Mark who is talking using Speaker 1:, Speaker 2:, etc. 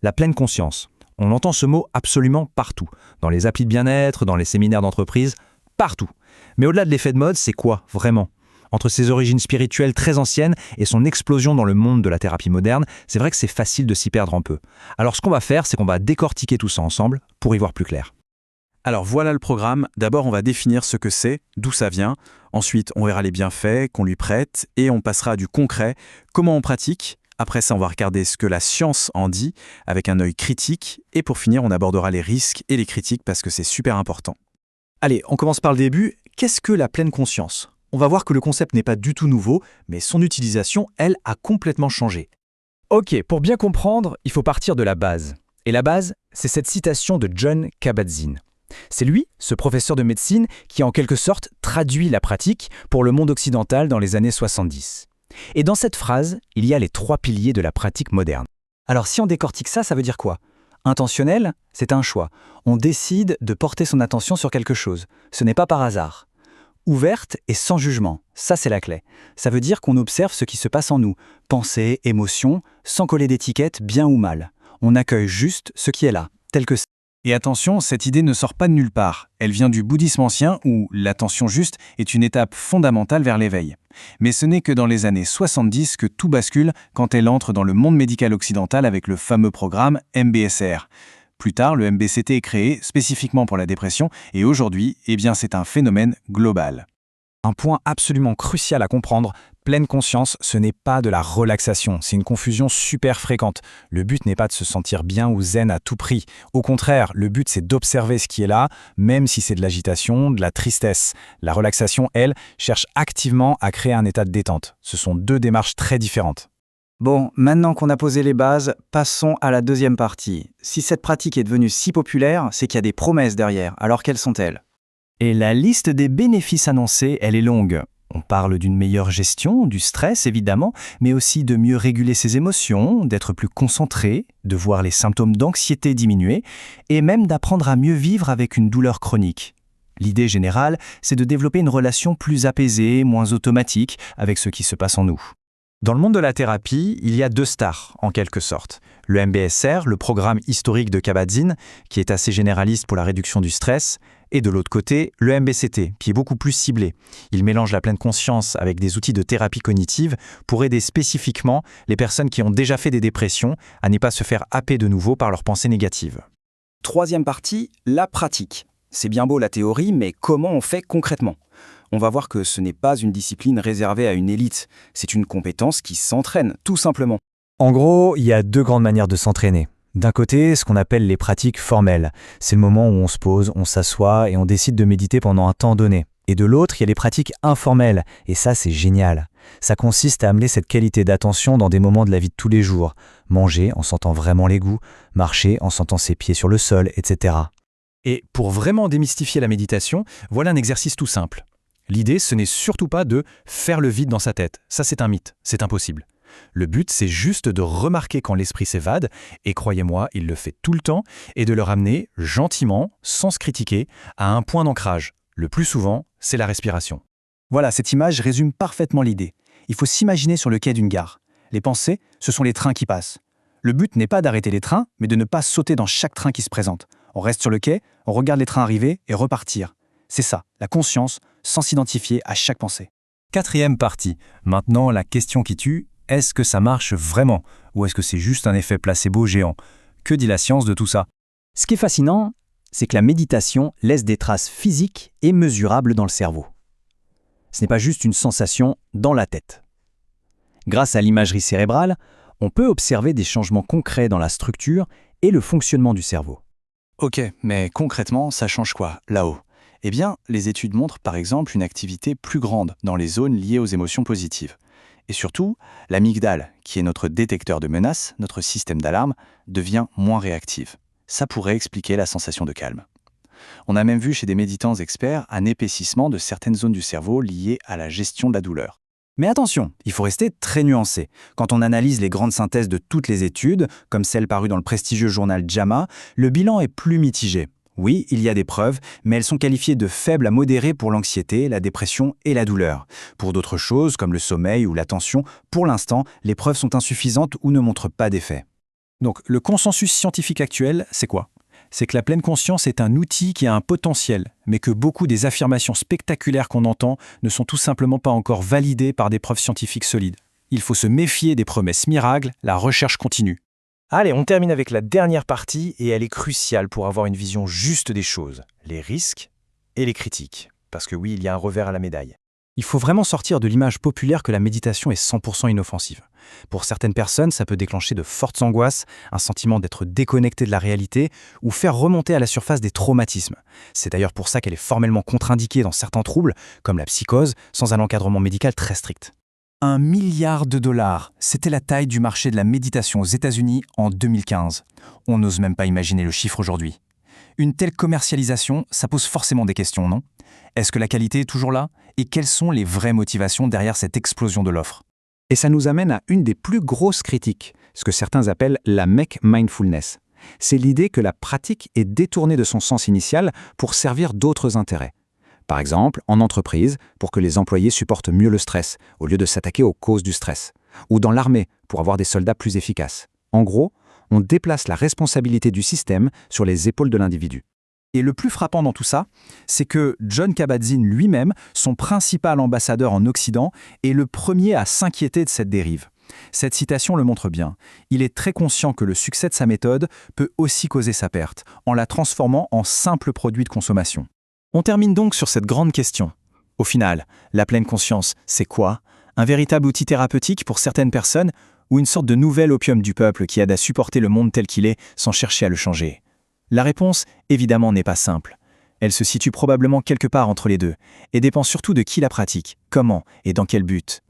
Speaker 1: La pleine conscience. On entend ce mot absolument partout. Dans les applis de bien-être, dans les séminaires d'entreprise, partout. Mais au-delà de l'effet de mode, c'est quoi, vraiment? Entre ses origines spirituelles très anciennes et son explosion dans le monde de la thérapie moderne, c'est vrai que c'est facile de s'y perdre un peu. Alors ce qu'on va faire, c'est qu'on va décortiquer tout ça ensemble pour y voir plus clair.
Speaker 2: Alors voilà le programme. D'abord, on va définir ce que c'est, d'où ça vient. Ensuite, on verra les bienfaits qu'on lui prête et on passera à du concret, comment on pratique. Après ça, on va regarder ce que la science en dit avec un œil critique. Et pour finir, on abordera les risques et les critiques parce que c'est super important.
Speaker 3: Allez, on commence par le début. Qu'est-ce que la pleine conscience? On va voir que le concept n'est pas du tout nouveau, mais son utilisation, elle, a complètement changé.
Speaker 1: Ok, pour bien comprendre, il faut partir de la base. Et la base, c'est cette citation de Jon Kabat-Zinn. C'est lui, ce professeur de médecine, qui en quelque sorte traduit la pratique pour le monde occidental dans les années 70. Et dans cette phrase, il y a les 3 piliers de la pratique moderne.
Speaker 3: Alors si on décortique ça, ça veut dire quoi? Intentionnel, c'est un choix. On décide de porter son attention sur quelque chose. Ce n'est pas par hasard. Ouverte et sans jugement, ça c'est la clé. Ça veut dire qu'on observe ce qui se passe en nous, pensées, émotions, sans coller d'étiquette bien ou mal. On accueille juste ce qui est là, tel que c'est.
Speaker 2: Et attention, cette idée ne sort pas de nulle part. Elle vient du bouddhisme ancien où l'attention juste est une étape fondamentale vers l'éveil. Mais ce n'est que dans les années 70 que tout bascule quand elle entre dans le monde médical occidental avec le fameux programme MBSR. Plus tard, le MBCT est créé spécifiquement pour la dépression et aujourd'hui, c'est un phénomène global.
Speaker 1: Un point absolument crucial à comprendre, pleine conscience, ce n'est pas de la relaxation, c'est une confusion super fréquente. Le but n'est pas de se sentir bien ou zen à tout prix. Au contraire, le but c'est d'observer ce qui est là, même si c'est de l'agitation, de la tristesse. La relaxation, elle, cherche activement à créer un état de détente. Ce sont 2 démarches très différentes.
Speaker 3: Bon, maintenant qu'on a posé les bases, passons à la deuxième partie. Si cette pratique est devenue si populaire, c'est qu'il y a des promesses derrière. Alors quelles sont-elles?
Speaker 1: Et la liste des bénéfices annoncés, elle est longue. On parle d'une meilleure gestion, du stress évidemment, mais aussi de mieux réguler ses émotions, d'être plus concentré, de voir les symptômes d'anxiété diminuer, et même d'apprendre à mieux vivre avec une douleur chronique. L'idée générale, c'est de développer une relation plus apaisée, moins automatique avec ce qui se passe en nous. Dans le monde de la thérapie, il y a 2 stars, en quelque sorte. Le MBSR, le programme historique de Kabat-Zinn, qui est assez généraliste pour la réduction du stress, et de l'autre côté, le MBCT, qui est beaucoup plus ciblé. Il mélange la pleine conscience avec des outils de thérapie cognitive pour aider spécifiquement les personnes qui ont déjà fait des dépressions à ne pas se faire happer de nouveau par leurs pensées négatives.
Speaker 3: Troisième partie, la pratique. C'est bien beau la théorie, mais comment on fait concrètement? On va voir que ce n'est pas une discipline réservée à une élite, c'est une compétence qui s'entraîne, tout simplement.
Speaker 1: En gros, il y a 2 grandes manières de s'entraîner. D'un côté, ce qu'on appelle les pratiques formelles. C'est le moment où on se pose, on s'assoit et on décide de méditer pendant un temps donné. Et de l'autre, il y a les pratiques informelles. Et ça, c'est génial. Ça consiste à amener cette qualité d'attention dans des moments de la vie de tous les jours. Manger en sentant vraiment les goûts, marcher en sentant ses pieds sur le sol, etc. Et pour vraiment démystifier la méditation, voilà un exercice tout simple. L'idée, ce n'est surtout pas de faire le vide dans sa tête. Ça, c'est un mythe. C'est impossible. Le but, c'est juste de remarquer quand l'esprit s'évade, et croyez-moi, il le fait tout le temps, et de le ramener gentiment, sans se critiquer, à un point d'ancrage. Le plus souvent, c'est la respiration.
Speaker 3: Voilà, cette image résume parfaitement l'idée. Il faut s'imaginer sur le quai d'une gare. Les pensées, ce sont les trains qui passent. Le but n'est pas d'arrêter les trains, mais de ne pas sauter dans chaque train qui se présente. On reste sur le quai, on regarde les trains arriver et repartir. C'est ça, la conscience, sans s'identifier à chaque pensée.
Speaker 1: 4e partie. Maintenant, la question qui tue, est-ce que ça marche vraiment? Ou est-ce que c'est juste un effet placebo géant? Que dit la science de tout ça?
Speaker 3: Ce qui est fascinant, c'est que la méditation laisse des traces physiques et mesurables dans le cerveau. Ce n'est pas juste une sensation dans la tête. Grâce à l'imagerie cérébrale, on peut observer des changements concrets dans la structure et le fonctionnement du cerveau.
Speaker 2: Ok, mais concrètement, ça change quoi, là-haut? Les études montrent par exemple une activité plus grande dans les zones liées aux émotions positives. Et surtout, l'amygdale, qui est notre détecteur de menaces, notre système d'alarme, devient moins réactive. Ça pourrait expliquer la sensation de calme. On a même vu chez des méditants experts un épaississement de certaines zones du cerveau liées à la gestion de la douleur.
Speaker 3: Mais attention, il faut rester très nuancé. Quand on analyse les grandes synthèses de toutes les études, comme celle parue dans le prestigieux journal JAMA, le bilan est plus mitigé. Oui, il y a des preuves, mais elles sont qualifiées de faibles à modérées pour l'anxiété, la dépression et la douleur. Pour d'autres choses, comme le sommeil ou l'attention, pour l'instant, les preuves sont insuffisantes ou ne montrent pas d'effet.
Speaker 1: Donc, le consensus scientifique actuel, c'est quoi? C'est que la pleine conscience est un outil qui a un potentiel, mais que beaucoup des affirmations spectaculaires qu'on entend ne sont tout simplement pas encore validées par des preuves scientifiques solides. Il faut se méfier des promesses miracles, la recherche continue. Allez, on termine avec la dernière partie et elle est cruciale pour avoir une vision juste des choses, les risques et les critiques. Parce que oui, il y a un revers à la médaille. Il faut vraiment sortir de l'image populaire que la méditation est 100% inoffensive. Pour certaines personnes, ça peut déclencher de fortes angoisses, un sentiment d'être déconnecté de la réalité ou faire remonter à la surface des traumatismes. C'est d'ailleurs pour ça qu'elle est formellement contre-indiquée dans certains troubles, comme la psychose, sans un encadrement médical très strict. 1 milliard de dollars, c'était la taille du marché de la méditation aux États-Unis en 2015. On n'ose même pas imaginer le chiffre aujourd'hui. Une telle commercialisation, ça pose forcément des questions, non? Est-ce que la qualité est toujours là? Et quelles sont les vraies motivations derrière cette explosion de l'offre?
Speaker 3: Et ça nous amène à une des plus grosses critiques, ce que certains appellent la MEC mindfulness. C'est l'idée que la pratique est détournée de son sens initial pour servir d'autres intérêts. Par exemple, en entreprise, pour que les employés supportent mieux le stress, au lieu de s'attaquer aux causes du stress. Ou dans l'armée, pour avoir des soldats plus efficaces. En gros, on déplace la responsabilité du système sur les épaules de l'individu.
Speaker 1: Et le plus frappant dans tout ça, c'est que Jon Kabat-Zinn lui-même, son principal ambassadeur en Occident, est le premier à s'inquiéter de cette dérive. Cette citation le montre bien. Il est très conscient que le succès de sa méthode peut aussi causer sa perte, en la transformant en simple produit de consommation. On termine donc sur cette grande question. Au final, la pleine conscience, c'est quoi? Un véritable outil thérapeutique pour certaines personnes ou une sorte de nouvel opium du peuple qui aide à supporter le monde tel qu'il est sans chercher à le changer? La réponse, évidemment, n'est pas simple. Elle se situe probablement quelque part entre les deux et dépend surtout de qui la pratique, comment et dans quel but.